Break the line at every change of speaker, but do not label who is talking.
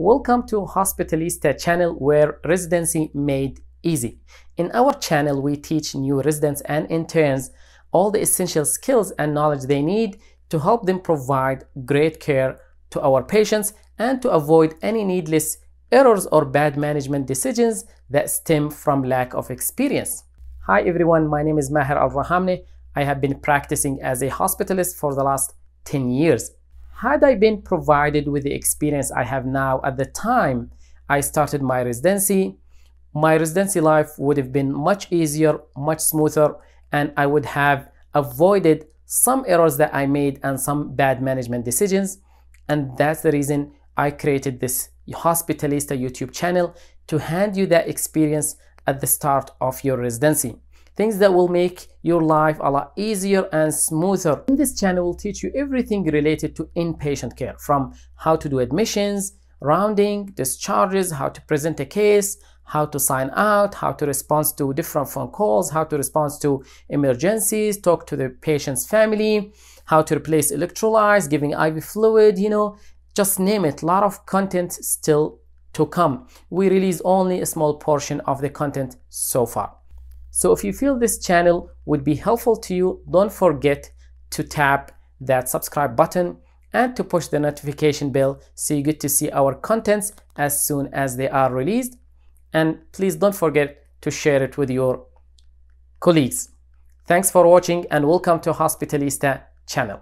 Welcome to Hospitalista channel, where residency made easy. In our channel, we teach new residents and interns all the essential skills and knowledge they need to help them provide great care to our patients and to avoid any needless errors or bad management decisions that stem from lack of experience. Hi everyone, my name is Maher Al-Rahamne. I have been practicing as a hospitalist for the last 10 years. Had I been provided with the experience I have now at the time I started my residency life would have been much easier, much smoother, and I would have avoided some errors that I made and some bad management decisions. And that's the reason I created this Hospitalista YouTube channel, to hand you that experience at the start of your residency. Things that will make your life a lot easier and smoother. In this channel, we'll teach you everything related to inpatient care, from how to do admissions, rounding, discharges, how to present a case, how to sign out, how to respond to different phone calls, how to respond to emergencies, talk to the patient's family, how to replace electrolytes, giving IV fluid, just name it. A lot of content still to come. We release only a small portion of the content so far. So if you feel this channel would be helpful to you, don't forget to tap that subscribe button and to push the notification bell so you get to see our contents as soon as they are released. And please don't forget to share it with your colleagues. Thanks for watching and welcome to Hospitalista channel.